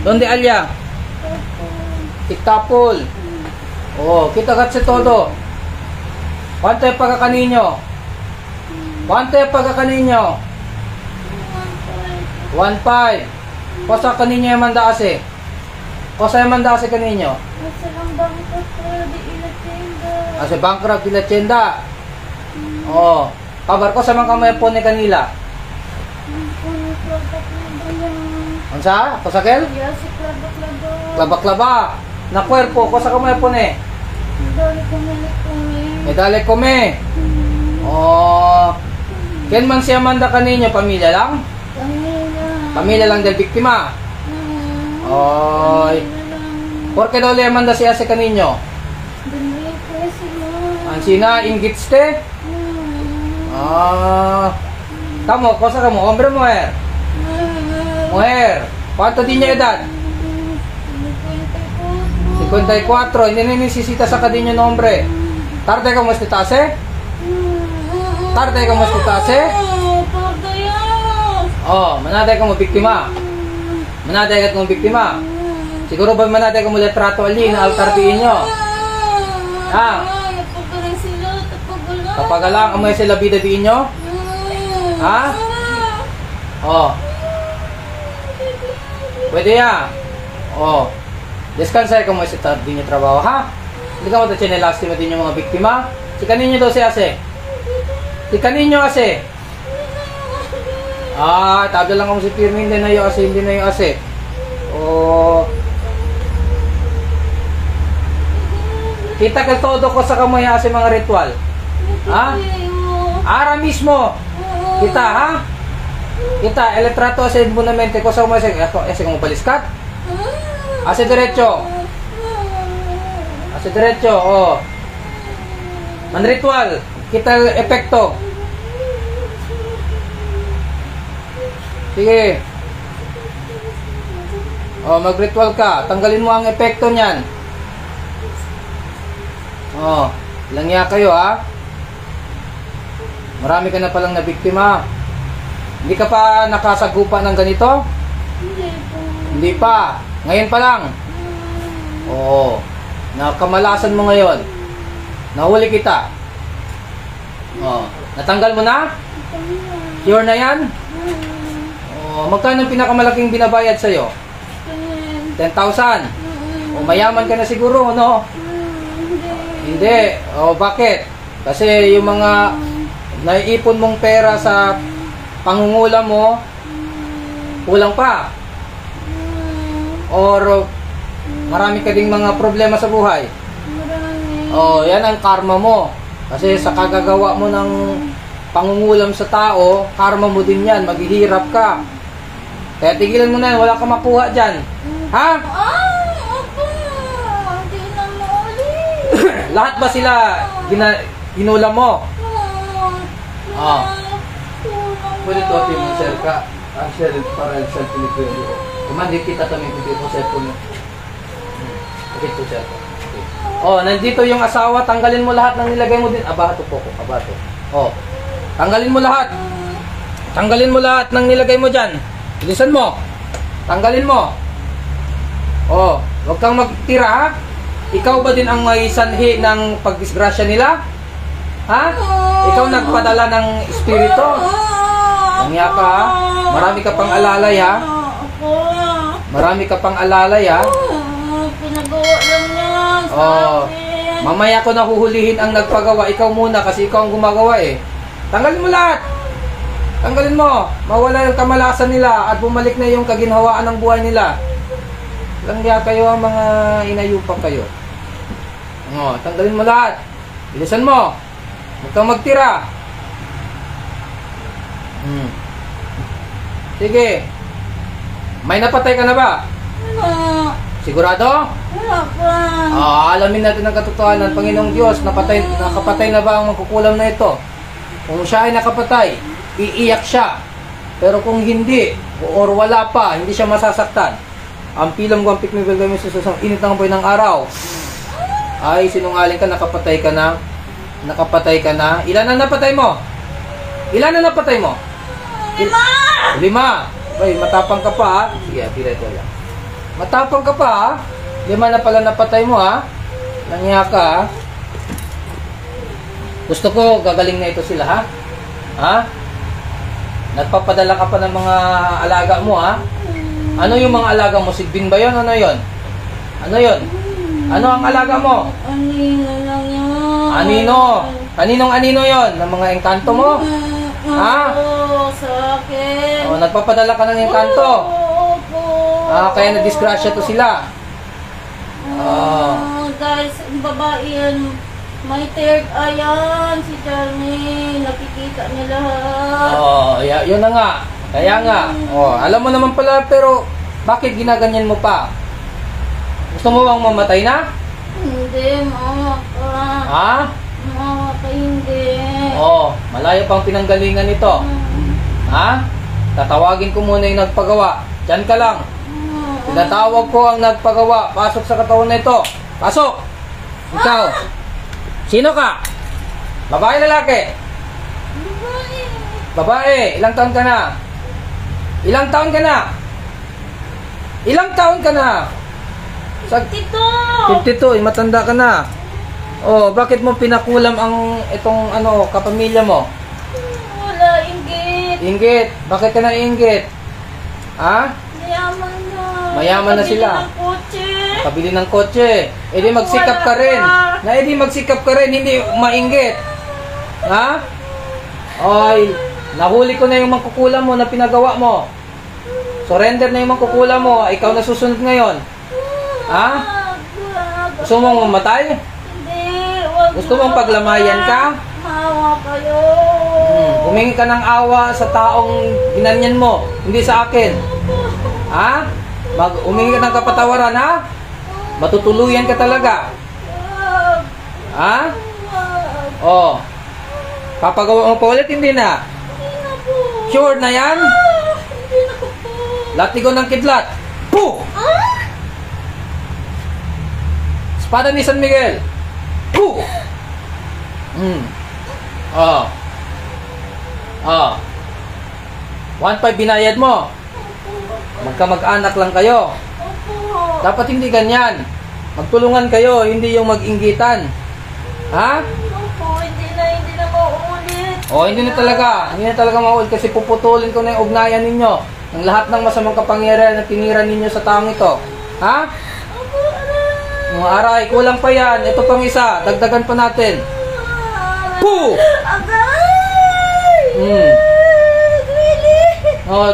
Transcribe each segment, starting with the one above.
Donde allá? Iktapul. Oh, kita kasi todo. ¿Cuánto es pagkakaninyo? ¿Cuánto es pagkakaninyo? 1.5. Cosa kaninyo yung mandase? Cosa yung mandase kaninyo? Ase bankrupt di la tienda. Oh, kabar ko sa mga kamay po ni kanila. Ansa? Kosakel? Klaba-klaba. Na cuerpo, cosa kamay po ni? Medale kome. Oh. Ken man siya manda kaninyo, pamilya lang? Pamilya lang del biktima. Oy. Por qué daw le manda siya sa kaninyo? Ansina ingitste? Ah. Kamu, cosa kamu? Hombre o mujer? Mujer. ¿Cuánto din niya edad? 54. Hindi na nisisita sa kadinyo nombre. Tarde ka mo estitase? Tarde ka mo estitase? Oh, manaday ka mo biktima. Manaday ka mo biktima. Siguro ba manaday ka mo letrato ali na altardiin nyo? Ha? Kapag lang amoy sila bida diin nyo? Ha? Oh. Pwede ya? Oh. Descansa ka mo sa tardi nyo trabaho, ha? Hindi ka mo ta chinelasti mo din yung mga biktima? Si kaninyo daw si Ase. Si kaninyo Ase. Ah, tabla lang ako si Pirmin, hindi na yung Ase, hindi na yung Ase. Oh. Kita ka todo ko sa kamoy Ase mga ritual. Ha? Ara mismo. Kita, ha? Kita, eletrato Ase bunamente ko sa kamoy Ase kung baliskat. Ase derecho. Ase derecho, oh. Man ritual, kita epekto. Sige. Oh, mag-ritual ka. Tanggalin mo ang epekto niyan. Oh, langya kayo, ha? Marami ka na palang nabiktima. Hindi ka pa nakasagupa ng ganito? Hindi pa. Ngayon pa lang. Oo. Nakamalasan mo ngayon. Nahuli kita. Oo. Natanggal mo na? Sure na yan? Oo. Magkano ang pinakamalaking binabayad sa'yo? 10,000. O mayaman ka na siguro, no? Hindi. O bakit? Kasi yung mga naiipon mong pera sa pangungula mo, kulang pa. Or marami ka ding mga problema sa buhay. Oh, yan ang karma mo. Kasi sa kagagawa mo ng pangungulam sa tao, karma mo din yan. Maghihirap ka. Kaya tigilan mo na yan. Wala kang makuha dyan. Ha? Lahat ba sila ginulam mo? Oh. Pwede to atin mo, sir ka. Ang share para sa Pilipino. Kumandi kita tamang video mo sa phone. Okay to, sir. Okay. Oh, nandito yung asawa, tanggalin mo lahat ng nilagay mo din. Abato po ko, abato. Oh. Tanggalin mo lahat. Tanggalin mo lahat ng nilagay mo diyan. Bilisan mo. Tanggalin mo. Oh, wag kang magtira, ha? Ikaw ba din ang may sanhi ng pagdisgrasya nila? Ha? Ikaw nagpadala ng espiritu? Nangya ka, ha? Marami ka pang alalay, ha? Marami ka pang alalay, ha? Pinagawa lang niya sa akin. Mamaya ko na huhulihin ang nagpagawa. Ikaw muna kasi ikaw ang gumagawa, eh. Tanggalin mo lahat. Tanggalin mo. Mawala yung kamalasan nila at bumalik na yung kaginhawaan ng buhay nila. Langya kayo ang mga inayupa kayo. Tanggalin mo lahat. Bilisan mo. Huwag kang magtira. Sige. May napatay ka na ba? Wala. Sigurado? Wala pa. Alamin natin ang katotohanan. Panginoong Diyos, nakapatay na ba ang magkukulam na ito? Kung siya ay nakapatay, iiyak siya. Pero kung hindi, or wala pa, hindi siya masasaktan. Ang pilam ko ang pikmibel kami sa susang init ng apoy ng araw. Ay, sinungaling ka, nakapatay ka na. Nakapatay ka na. Ilan ang napatay mo? Ilan ang napatay mo? 5! 5. Ay, matapang ka pa, ha? Sige, tira ito lang. Matapang ka pa ha. Lima na pala napatay mo ha. Nangya ka ha. Gusto ko gagaling na ito sila ha. Ha? Nagpapadala ka pa ng mga alaga mo ha. Ano yung mga alaga mo? Sigbin ba yun? Ano yun? Ano yun? Ano ang alaga mo? Anino lang yan. Anino? Kaninong anino yon? Ng mga engkanto mo? Ha? Oo, sa akin. O, nagpapadala ka ng engkanto? Opo. Kaya na-disgrasya to sila. Dahil sa babae yan, may third eye yan, si Charmy. Nakikita niya lahat. Yun na nga. Kaya nga. Alam mo naman pala, pero bakit ginaganyan mo pa? Gusto mo bang mamatay na? Hindi, mama ka. Ha? Mama ka, hindi. Malayo pang pinanggalingan nito. Ha? Tatawagin ko muna yung nagpagawa. Diyan ka lang. Tinatawag ko ang nagpagawa. Pasok sa katawan na ito. Pasok! Ikaw. Sino ka? Babae, lalaki? Babae. Ilang taon ka na? Ilang taon ka na? Ilang taon ka na? Tito! 52, matanda ka na. Bakit mo pinakulam ang itong kapamilya mo? Wala, inggit. Inggit. Bakit ka na inggit? Ha? Mayaman na. Mayaman na sila. Kabili ng kotse. Kabili ng kotse. Di magsikap ka rin. Di magsikap ka rin, hindi mainggit. Ha? Nahuli ko na yung mangkukulam mo na pinagawa mo. Surrender na yung mangkukulam mo. Ikaw na susunod ngayon. Ha? Gusto mong mamatay? Hindi. Wag Gusto mong paglamayan ka? Mawa kayo. Humingi ka ng awa sa taong ginanyan mo, hindi sa akin. Ha? Humingi ka ng kapatawaran, ha? Matutuluyan ka talaga. Wag. Ha? Wag. Papagawa mo pa ulit, hindi na. Hindi na po. Sure na yan? Hindi na po. Latigo ng kidlat. Puh! Espada ni San Miguel. Puh! 1.5 binayad mo. Magkamag-anak lang kayo. Opo. Dapat hindi ganyan. Magtulungan kayo, hindi yung mag-inggitan. Ha? Opo, hindi na mauulit. Hindi na talaga maulit kasi puputulin ko na yung ugnayan ninyo ng lahat ng masamang kapangyarihan na tinira ninyo sa taong ito. Ha? Opo, aray. Mga aray, kulang pa yan. Ito pang isa, dagdagan pa natin. Puh! Agay!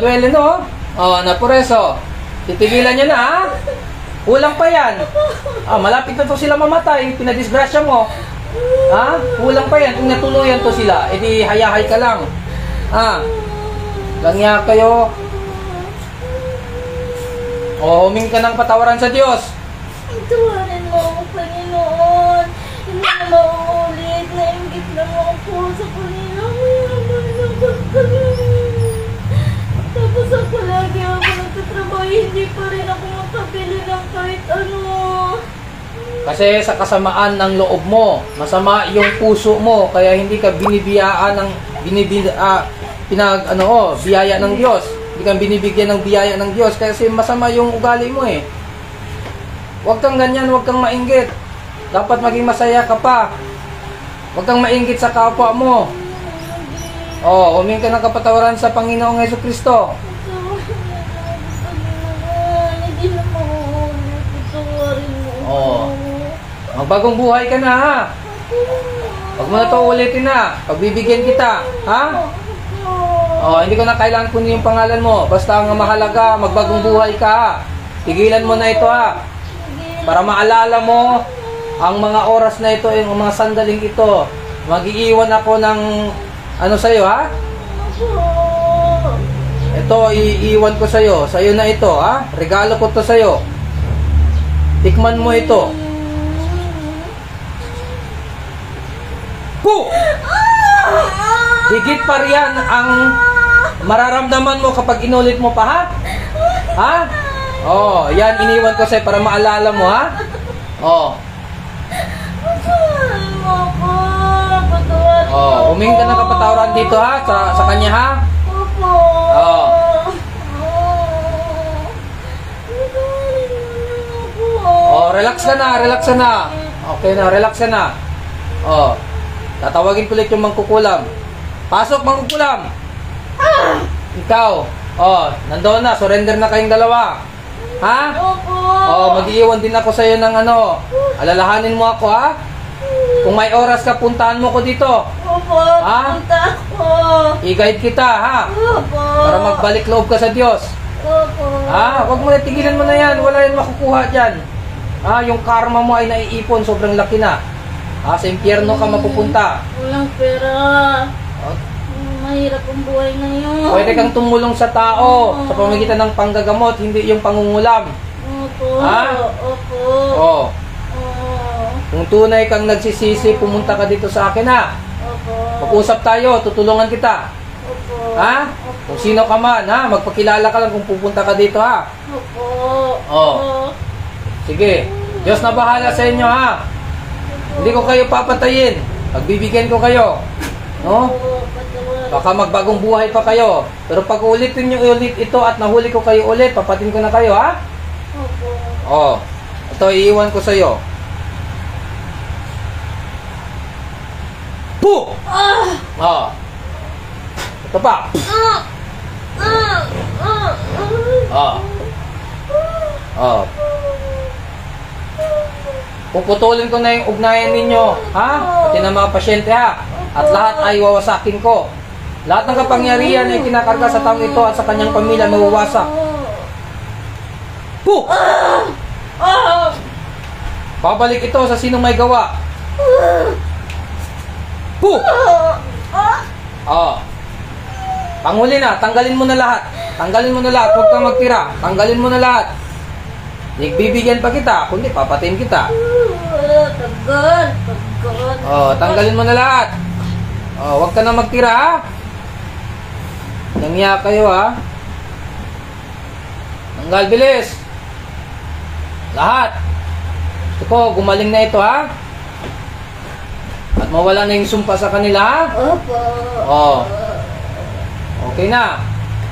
Duwele no? Napureso. Titigilan nyo na ha? Kulang pa yan. Malapit na to sila mamatay. Pinadisgrasya mo. Ha? Kulang pa yan. Kung natuluyan to sila, edi hayahay ka lang. Langya kayo. Humingi ka ng patawaran sa Diyos. Tuwarin mo ako, Panginoon. Hindi na mauulit. Nainggit lang ako sa kanila. Tapos ako lagi ako nagtatrabaho. Hindi pa rin ako makabili ng kahit ano. Kasi sa kasamaan ng loob mo, masama yung puso mo, kaya hindi ka binibiyaan ng biyaya ng Diyos. Hindi ka binibigyan ng biyaya ng Diyos kasi masama yung ugali mo eh. Huwag kang ganyan, huwag kang mainggit. Dapat maging masaya ka pa. Huwag kang mainggit sa kapwa mo. Humingi ka ng kapatawaran sa Panginoong Jesucristo. Hindi na mauulit. Tuwarin mo ako. Magbagong buhay ka na ha. Huwag mo na ito ulitin na. Pagbibigyan kita. Ha? Hindi ko na kailangan kunin yung pangalan mo. Basta ang mahalaga, magbagong buhay ka ha. Tigilan mo na ito ha. Para maalala mo ang mga oras na ito, yung mga sandaling ito. Mag-iiwan ako ng sa'yo ha? Ito, iiwan ko sa'yo. Sa'yo na ito ha. Regalo ko to sa'yo. Tikman mo ito. Puh! Higit pa riyan ang mararamdaman mo kapag inulit mo pa ha? Ha? Yan, iniwan ko sa'yo para maalala mo ha? Patawarin mo ako. Patawarin mo ako. Humingi ka ng kapatawaran dito ha? Sa kanya ha? Opo. Oo. Patawarin mo relax ka na, relax ka na. Okay na, relax ka na. Oh, tatawagin ko ulit yung mangkukulam. Pasok, mangkukulam. Ikaw, oh, nandoon na, surrender na kayong dalawa. Ha? Opo. Oh, mag-iiwan din ako sa'yo ng ano. Alalahanin mo ako, ha? Kung may oras ka, puntahan mo ko dito. Opo, Ha? punta ako. I-guide kita, ha? Opo. Para magbalik loob ka sa Diyos. Opo. Ha? Huwag mo na, tigilan mo na yan. Wala yan makukuha dyan. Ha? Yung karma mo ay naiipon, sobrang laki na. Ha? Sa impyerno ka mapupunta. Walang pera. Oh, Mahirap ang buhay ngayon. pwede kang tumulong sa tao sa pamamagitan ng panggagamot, hindi yung pangungulam. Opo. Ha? Opo. Oh, Oo. kung tunay kang nagsisisi, pumunta ka dito sa akin, ha? Opo. Mag-usap tayo, tutulungan kita. Opo. Ha? Kung sino ka man, ha? Magpakilala ka lang kung pupunta ka dito, ha? Opo. Oh. Sige. Diyos na bahala sa inyo, ha? Hindi ko kayo papatayin. Pagbibigyan ko kayo. No? Opo. Patawarin. Baka magbagong buhay pa kayo. Pero pag ulitin nyo ulit ito at nahuli ko kayo ulit, papatin ko na kayo, ha? Opo. Oh. Ito, iiwan ko sa'yo. Puh! Oh. Ito pa. Oh. Oh. Puputulin ko na yung ugnayan ninyo, ha? Pati ng mga pasyente, ha? At lahat ay wawasakin ko. Lahat ng kapangyarihan ay kinakarga sa taong ito at sa kanyang pamilya mawawasak. Puh! Babalik ito sa sinong may gawa. Puh! Oh. Panghuli na, tanggalin mo na lahat. Tanggalin mo na lahat, huwag kang magtira. Tanggalin mo na lahat. Nagbibigyan pa kita, kundi papatayin kita. Tagal. Oh, tanggalin mo na lahat. Oh, huwag ka na magtira, ha? Nangya kayo, ha? Tanggal, bilis. Lahat. Ito ko, gumaling na ito, ha? At mawala na yung sumpa sa kanila, ha? Opo. Oh. Okay na.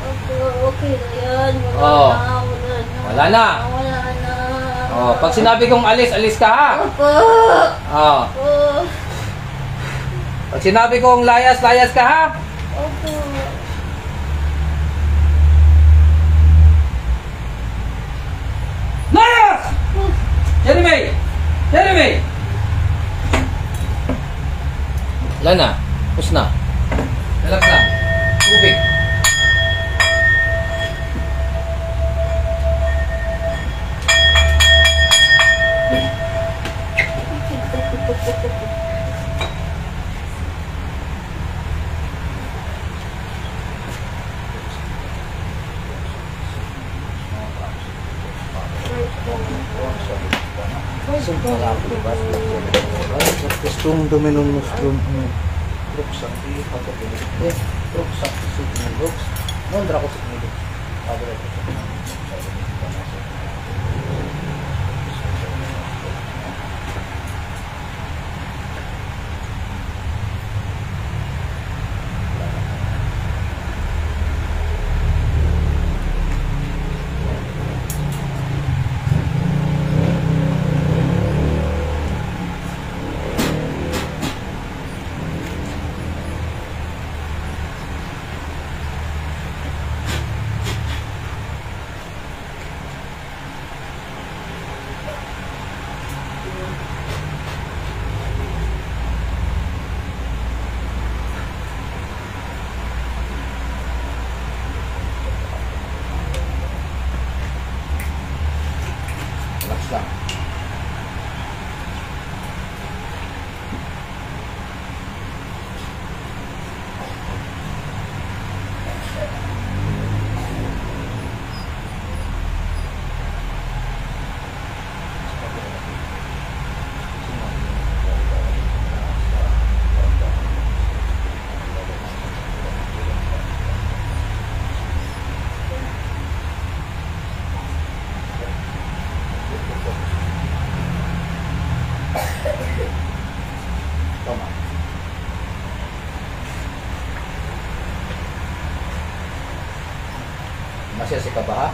Opo, okay na yan. Oh. Wala na. Wala na. Wala na. Oh, pag sinabi kong alis, alis ka, ha? Opo. Oh. Opo. Pag sinabi kong layas, layas ka, ha? Opo. Layas! Jeremy! Jeremy! Wala na. Pus na. Relax lang. Tubig. Strong dominant mo strong ruksak di patok ini ruksak sih ini ruks mondra ko sih ini ada relax lang. Toma. Masya si ka ba, ha?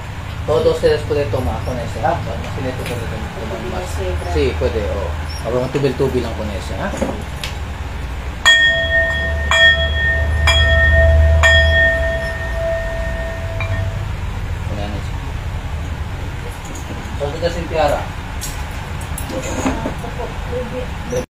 dos tres po dito mga kunese ha. Mas pinito po dito. Mas. Si, pwede. Oh. Habang tubil-tubil lang kunese ha. Kunese. So, ito kasi tiara. Ako po, baby.